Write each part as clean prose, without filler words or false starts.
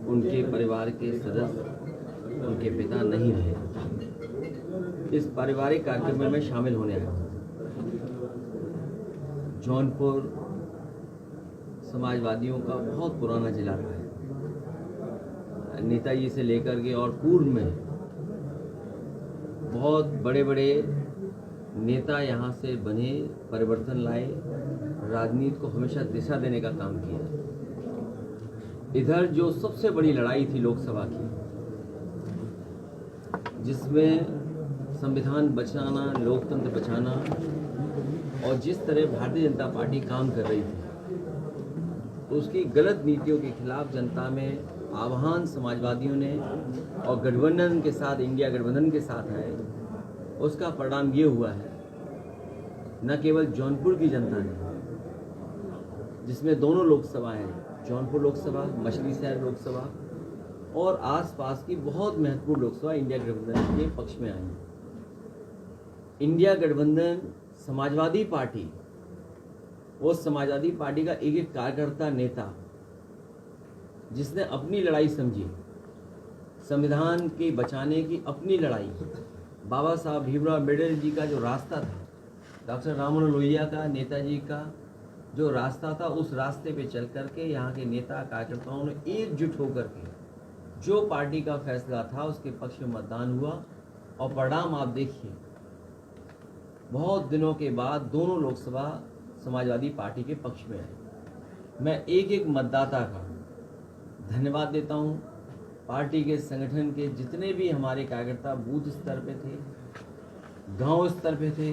उनके परिवार के सदस्य उनके पिता नहीं रहे। इस पारिवारिक कार्यक्रम में शामिल होने आया हूँ। जौनपुर समाजवादियों का बहुत पुराना जिला रहा है। नेताजी से लेकर के और पूर्व में बहुत बड़े बड़े नेता यहाँ से बने, परिवर्तन लाए, राजनीति को हमेशा दिशा देने का काम किया। इधर जो सबसे बड़ी लड़ाई थी लोकसभा की, जिसमें संविधान बचाना, लोकतंत्र बचाना और जिस तरह भारतीय जनता पार्टी काम कर रही थी, तो उसकी गलत नीतियों के खिलाफ जनता में आह्वान समाजवादियों ने और गठबंधन के साथ, इंडिया गठबंधन के साथ है। उसका परिणाम ये हुआ है, न केवल जौनपुर की जनता ने, जिसमें दोनों लोकसभा हैं, जौनपुर लोकसभा, मछली शहर लोकसभा और आसपास की बहुत महत्वपूर्ण लोकसभा इंडिया गठबंधन के पक्ष में आई। इंडिया गठबंधन समाजवादी पार्टी, वो समाजवादी पार्टी का एक एक कार्यकर्ता, नेता, जिसने अपनी लड़ाई समझी, संविधान के बचाने की अपनी लड़ाई, बाबा साहब भीमराव अम्बेडकर जी का जो रास्ता था, डॉक्टर राममनोहर लोहिया का, नेताजी का जो रास्ता था, उस रास्ते पे चल करके यहाँ के नेता कार्यकर्ताओं ने एकजुट होकर के जो पार्टी का फैसला था उसके पक्ष में मतदान हुआ और परिणाम आप देखिए। बहुत दिनों के बाद दोनों लोकसभा समाजवादी पार्टी के पक्ष में आई। मैं एक एक मतदाता का धन्यवाद देता हूँ। पार्टी के संगठन के जितने भी हमारे कार्यकर्ता बूथ स्तर पे थे, गांव स्तर पे थे,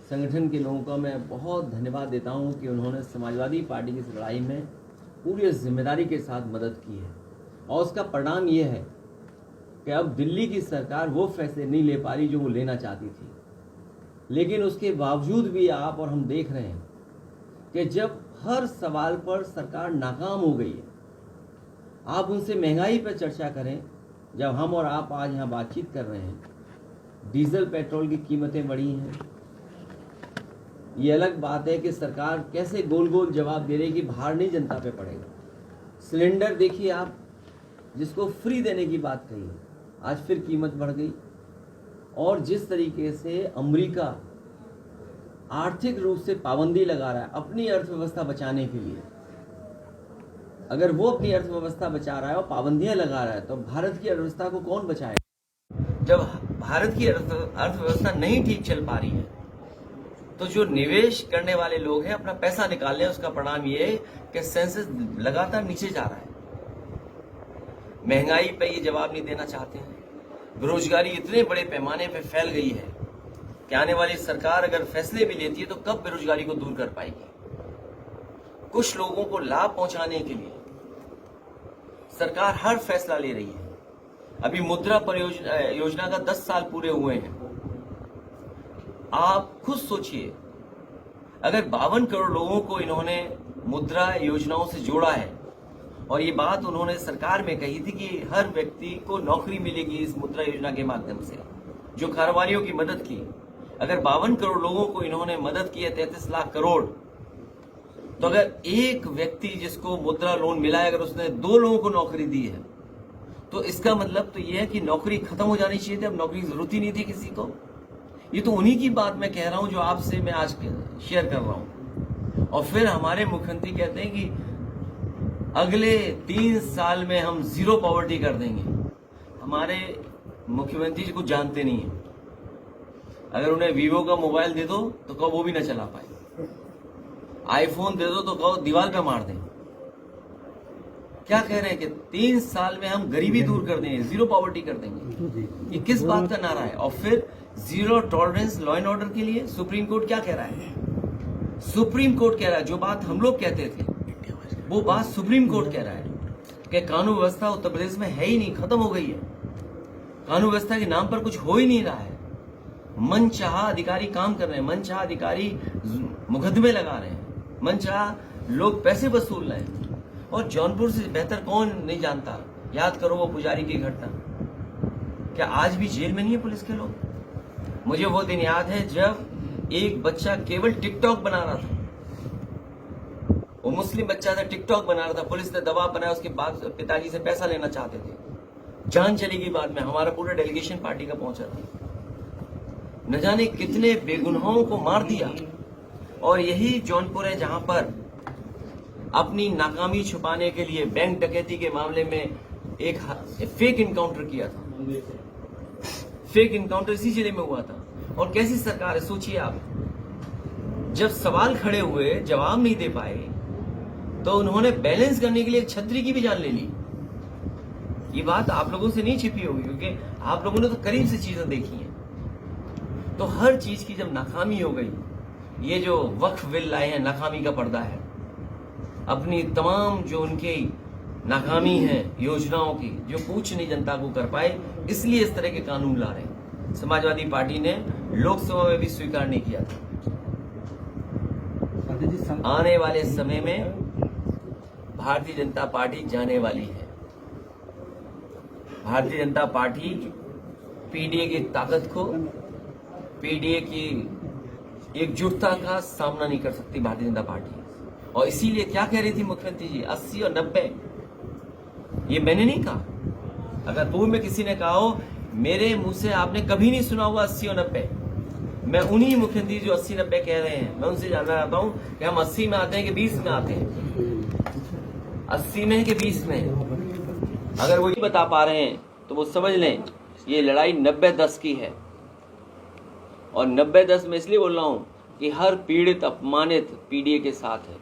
संगठन के लोगों का मैं बहुत धन्यवाद देता हूँ कि उन्होंने समाजवादी पार्टी की इस लड़ाई में पूरी जिम्मेदारी के साथ मदद की है। और उसका परिणाम ये है कि अब दिल्ली की सरकार वो फैसले नहीं ले पा रही जो वो लेना चाहती थी। लेकिन उसके बावजूद भी आप और हम देख रहे हैं कि जब हर सवाल पर सरकार नाकाम हो गई है, आप उनसे महंगाई पर चर्चा करें। जब हम और आप आज यहाँ बातचीत कर रहे हैं, डीजल पेट्रोल की कीमतें बढ़ी हैं। ये अलग बात है कि सरकार कैसे गोल गोल जवाब दे रही है कि भार नहीं जनता पे पड़ेगा। सिलेंडर देखिए आप, जिसको फ्री देने की बात कही है, आज फिर कीमत बढ़ गई। और जिस तरीके से अमेरिका आर्थिक रूप से पाबंदी लगा रहा है अपनी अर्थव्यवस्था बचाने के लिए, अगर वो अपनी अर्थव्यवस्था बचा रहा है और पाबंदियां लगा रहा है, तो भारत की अर्थव्यवस्था को कौन बचाएगा? जब भारत की अर्थव्यवस्था नहीं ठीक चल पा रही है, तो जो निवेश करने वाले लोग हैं अपना पैसा निकाल रहे हैं। उसका परिणाम ये है कि सेंसेक्स लगातार नीचे जा रहा है। महंगाई पे ये जवाब नहीं देना चाहते हैं। बेरोजगारी इतने बड़े पैमाने पे फैल गई है कि आने वाली सरकार अगर फैसले भी लेती है तो कब बेरोजगारी को दूर कर पाएगी? कुछ लोगों को लाभ पहुंचाने के लिए सरकार हर फैसला ले रही है। अभी मुद्रा योजना का 10 साल पूरे हुए हैं। आप खुद सोचिए, अगर 52 करोड़ लोगों को इन्होंने मुद्रा योजनाओं से जोड़ा है और ये बात उन्होंने सरकार में कही थी कि हर व्यक्ति को नौकरी मिलेगी इस मुद्रा योजना के माध्यम से, जो कारोबारियों की मदद की। अगर 52 करोड़ लोगों को इन्होंने मदद की है, 33 लाख करोड़, तो अगर एक व्यक्ति जिसको मुद्रा लोन मिला है, अगर उसने 2 लोगों को नौकरी दी है, तो इसका मतलब तो यह है कि नौकरी खत्म हो जानी चाहिए थी, अब नौकरी की जरूरत ही नहीं थी किसी को। ये तो उन्हीं की बात मैं कह रहा हूं जो आपसे मैं आज शेयर कर रहा हूं। और फिर हमारे मुख्यमंत्री कहते हैं कि अगले 3 साल में हम जीरो पॉवर्टी कर देंगे। हमारे मुख्यमंत्री जी कुछ जानते नहीं है। अगर उन्हें वीवो का मोबाइल दे दो तो कहो वो भी ना चला पाए, आईफोन दे दो तो कहो दीवार पे मार दें। क्या कह रहे हैं कि 3 साल में हम गरीबी दूर कर देंगे, जीरो पॉवर्टी कर देंगे। ये किस बात का नारा है? और फिर zero tolerance law and order के लिए सुप्रीम कोर्ट क्या कह रहा है? सुप्रीम कोर्ट कह रहा है जो बात हम लोग कहते थे, वो बात सुप्रीम कोर्ट कह रहा है कि कानून व्यवस्था उत्तर प्रदेश में है ही नहीं, खत्म हो गई है। कानून व्यवस्था के नाम पर कुछ हो ही नहीं रहा है। मनचाहा अधिकारी काम कर रहे हैं, मनचाहा अधिकारी मुकदमे लगा रहे हैं, मनचाहा लोग पैसे वसूल रहे हैं। और जौनपुर से बेहतर कौन नहीं जानता, याद करो वो पुजारी की घटना। क्या आज भी जेल में नहीं है पुलिस के लोग? मुझे वो दिन याद है जब एक बच्चा केवल टिकटॉक बना रहा था, वो मुस्लिम बच्चा था, टिकटॉक बना रहा था, पुलिस ने दबाव बनाया, उसके बाद पिताजी से पैसा लेना चाहते थे, जान चली गई बाद में। हमारा पूरा डेलीगेशन पार्टी का पहुंचा था। न जाने कितने बेगुनाहों को मार दिया। और यही जौनपुर है जहां पर अपनी नाकामी छुपाने के लिए बैंक डकैती के मामले में एक फेक इनकाउंटर किया था। फेक इनकाउंटर इसी जिले में हुआ था। और कैसी सरकार है, सोचिए आप, जब सवाल खड़े हुए, जवाब नहीं दे पाए, तो उन्होंने बैलेंस करने के लिए एक छतरी की भी जान ले ली। ये बात आप लोगों से नहीं छिपी होगी, क्योंकि आप लोगों ने तो करीब से चीजें देखी हैं। तो हर चीज की जब नाकामी हो गई, ये जो वक्फ बिल लाए हैं, नाकामी का पर्दा है। अपनी तमाम जो उनकी नाकामी है योजनाओं की, जो पूछ नहीं जनता को कर पाए, इसलिए इस तरह के कानून ला रहे हैं। समाजवादी पार्टी ने लोकसभा में भी स्वीकार नहीं किया था। आने वाले समय में भारतीय जनता पार्टी जाने वाली है। भारतीय जनता पार्टी पीडीए की ताकत को, पीडीए की एकजुटता का सामना नहीं कर सकती भारतीय जनता पार्टी। और इसीलिए क्या कह रही थी मुख्यमंत्री जी, 80 और 90, ये मैंने नहीं कहा। अगर पूर्व में किसी ने कहा हो, मेरे मुंह से आपने कभी नहीं सुना हुआ 80 और 90। मैं उन्हीं मुख्यमंत्री जो 80-90 कह रहे हैं, मैं उनसे जानना चाहता हूं कि हम 80 में आते हैं कि 20 में आते हैं, 80 में कि 20 में। अगर वो ये बता पा रहे हैं तो वो समझ लें ये लड़ाई 90-10 की है। और 90-10 में इसलिए बोल रहा हूं कि हर पीड़ित अपमानित पीडीए के साथ है।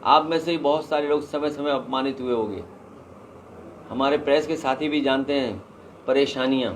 आप में से ही बहुत सारे लोग समय समय अपमानित हुए होंगे। हमारे प्रेस के साथी भी जानते हैं परेशानियां।